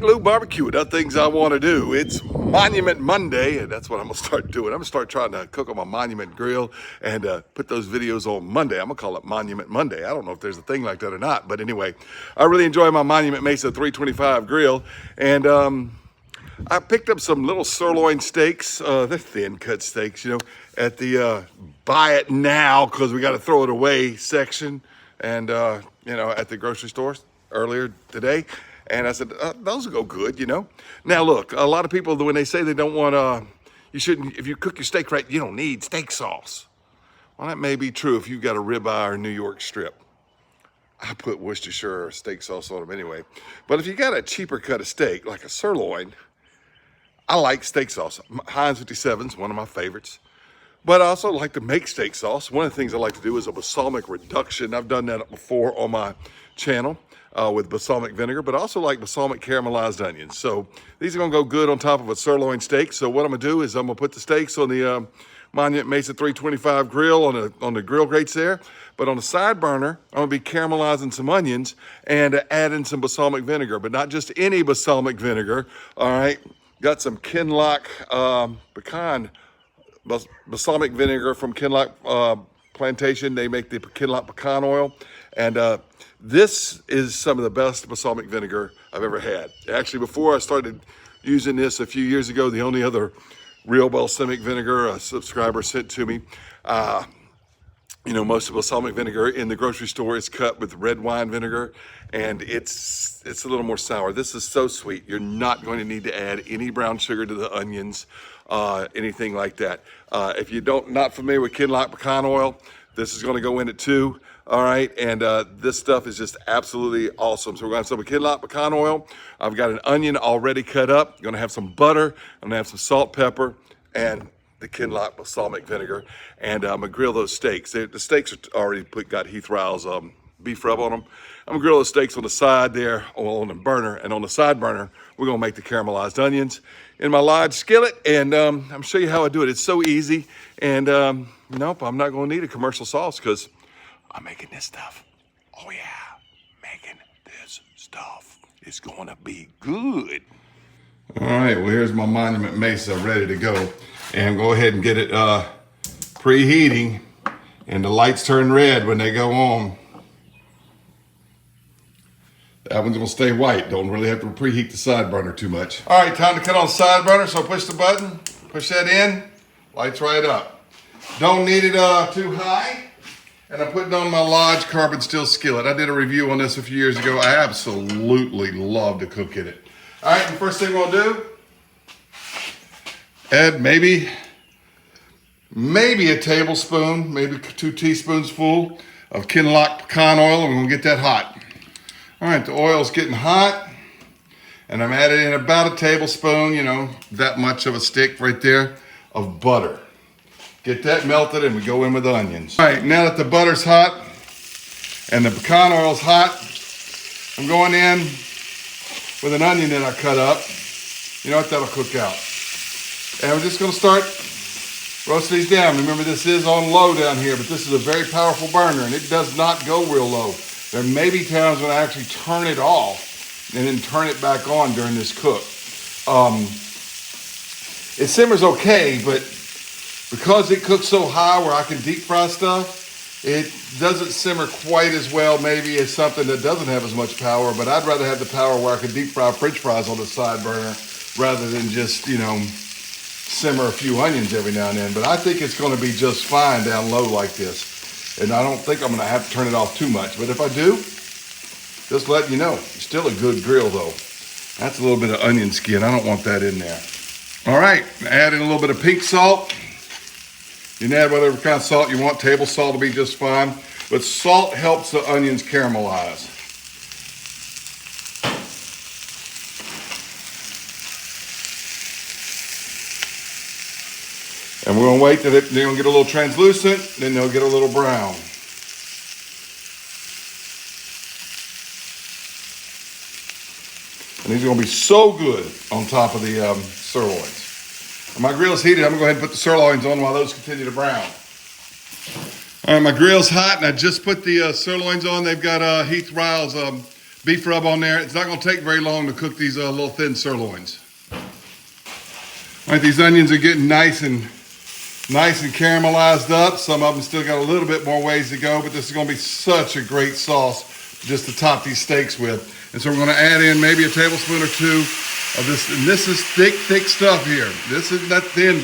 Blue Barbecue, and other things I want to do. It's Monument Monday, and that's what I'm going to start doing. I'm going to start trying to cook on my Monument grill and put those videos on Monday. I'm going to call it Monument Monday. I don't know if there's a thing like that or not, but anyway, I really enjoy my Monument Mesa 325 grill, and I picked up some little sirloin steaks. They're thin cut steaks, you know, at the buy it now because we got to throw it away section, and you know, at the grocery stores earlier today. And I said, those will go good, you know. Now look, a lot of people, when they say they don't want, you shouldn't, if you cook your steak right, you don't need steak sauce. Well, that may be true if you've got a ribeye or New York strip. I put Worcestershire steak sauce on them anyway. But if you got a cheaper cut of steak, like a sirloin, I like steak sauce. Heinz 57 is one of my favorites. But I also like to make steak sauce. One of the things I like to do is a balsamic reduction. I've done that before on my channel with balsamic vinegar, but I also like balsamic caramelized onions. So these are gonna go good on top of a sirloin steak. So what I'm gonna do is I'm gonna put the steaks on the Monument Mesa 325 grill on the grill grates there. But on the side burner, I'm gonna be caramelizing some onions and adding some balsamic vinegar, but not just any balsamic vinegar, all right? Got some Kinloch Pecan balsamic vinegar from Kinloch plantation. They make the Kinloch pecan oil, and this is some of the best balsamic vinegar I've ever had. Actually, before I started using this a few years ago, the only other real balsamic vinegar a subscriber sent to me, you know, most of balsamic vinegar in the grocery store is cut with red wine vinegar, and it's a little more sour. This is so sweet. You're not going to need to add any brown sugar to the onions, anything like that. If you not familiar with Kinloch pecan oil, this is going to go in it too. All right, and this stuff is just absolutely awesome. So we're gonna have some Kinloch pecan oil. I've got an onion already cut up. I'm gonna have some butter. I'm gonna have some salt, pepper, and the Kinloch balsamic vinegar. And I'm gonna grill those steaks. The steaks are already got Heath Riles beef rub on them. I'm gonna grill those steaks on the side there, on the burner, and on the side burner, we're gonna make the caramelized onions in my large skillet, and I'm gonna show you how I do it. It's so easy, and nope, I'm not gonna need a commercial sauce because I'm making this stuff. Oh yeah, making this stuff. It's gonna be good. All right, well here's my Monument Mesa ready to go. And go ahead and get it preheating, and the lights turn red when they go on. That one's gonna stay white. Don't really have to preheat the side burner too much. All right, time to cut on the side burner. So push the button, push that in, lights right up. Don't need it too high. And I'm putting on my large carbon steel skillet. I did a review on this a few years ago. I absolutely love to cook in it. All right, the first thing we'll do, add maybe a tablespoon, maybe 2 teaspoons full of Kinloch pecan oil, and we're gonna get that hot. All right, the oil's getting hot, and I'm adding in about a tablespoon, you know, that much of a stick right there, of butter. Get that melted, and we go in with the onions. All right, now that the butter's hot and the pecan oil's hot, I'm going in with an onion that I cut up. You know what, that'll cook out. And we're just gonna start roasting these down. Remember, this is on low down here, but this is a very powerful burner, and it does not go real low. There may be times when I actually turn it off and then turn it back on during this cook. It simmers okay, but because it cooks so high where I can deep fry stuff, it doesn't simmer quite as well maybe as something that doesn't have as much power, but I'd rather have the power where I can deep fry French fries on the side burner rather than just, you know, simmer a few onions every now and then. But I think it's gonna be just fine down low like this. And I don't think I'm gonna have to turn it off too much, but if I do, just letting you know, it's still a good grill though. That's a little bit of onion skin. I don't want that in there. All right, add in a little bit of pink salt. You can add whatever kind of salt you want. Table salt will be just fine. But salt helps the onions caramelize. And we're gonna wait till they're gonna get a little translucent, then they'll get a little brown. And these are gonna be so good on top of the sirloins. And my grill's heated. I'm gonna go ahead and put the sirloins on while those continue to brown. All right, my grill's hot, and I just put the sirloins on. They've got Heath Riles beef rub on there. It's not gonna take very long to cook these little thin sirloins. All right, these onions are getting nice and caramelized up. Some of them still got a little bit more ways to go, but this is gonna be such a great sauce just to top these steaks with. And so we're gonna add in maybe a tablespoon or two of this, and this is thick stuff here. This is not thin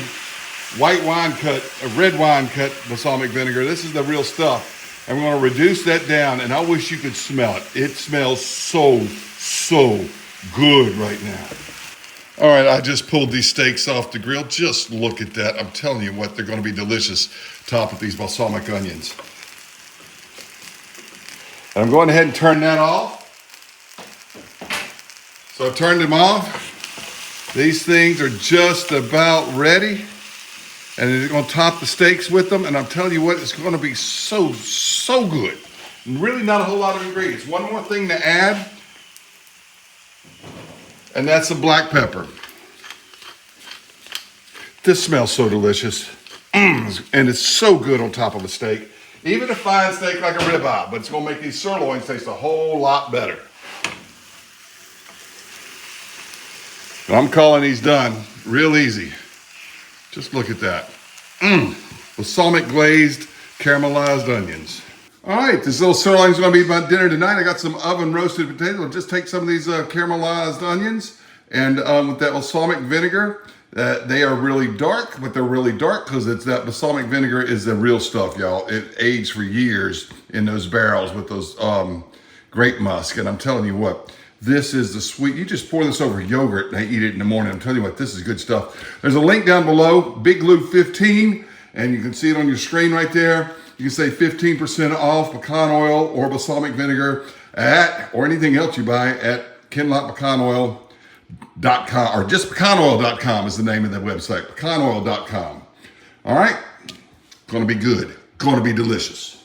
white wine cut, red wine cut balsamic vinegar. This is the real stuff. And we're gonna reduce that down, and I wish you could smell it. It smells so good right now. All right, I just pulled these steaks off the grill. Just look at that. I'm telling you what, they're gonna be delicious top with these balsamic onions. And I'm going ahead and turn that off. So I turned them off. These things are just about ready. And they're gonna top the steaks with them. And I'm telling you what, it's gonna be so good. And really not a whole lot of ingredients. One more thing to add, and that's the black pepper. This smells so delicious. And it's so good on top of a steak. Even a fine steak like a ribeye, but it's gonna make these sirloins taste a whole lot better. But I'm calling these done real easy. Just look at that. Balsamic glazed caramelized onions. All right, this little sirloin's gonna be my dinner tonight. I got some oven roasted potatoes. I'll just take some of these caramelized onions and with that balsamic vinegar. They are really dark, but they're really dark because it's that balsamic vinegar is the real stuff, y'all. It aged for years in those barrels with those grape musk. And I'm telling you what, this is the sweet. You just pour this over yogurt and eat it in the morning. I'm telling you what, this is good stuff. There's a link down below, Big Lou 15, and you can see it on your screen right there. You can say 15% off pecan oil or balsamic vinegar or anything else you buy at kinlochpecanoil.com, or just pecanoil.com is the name of the website, pecanoil.com. All right, gonna be good, gonna be delicious.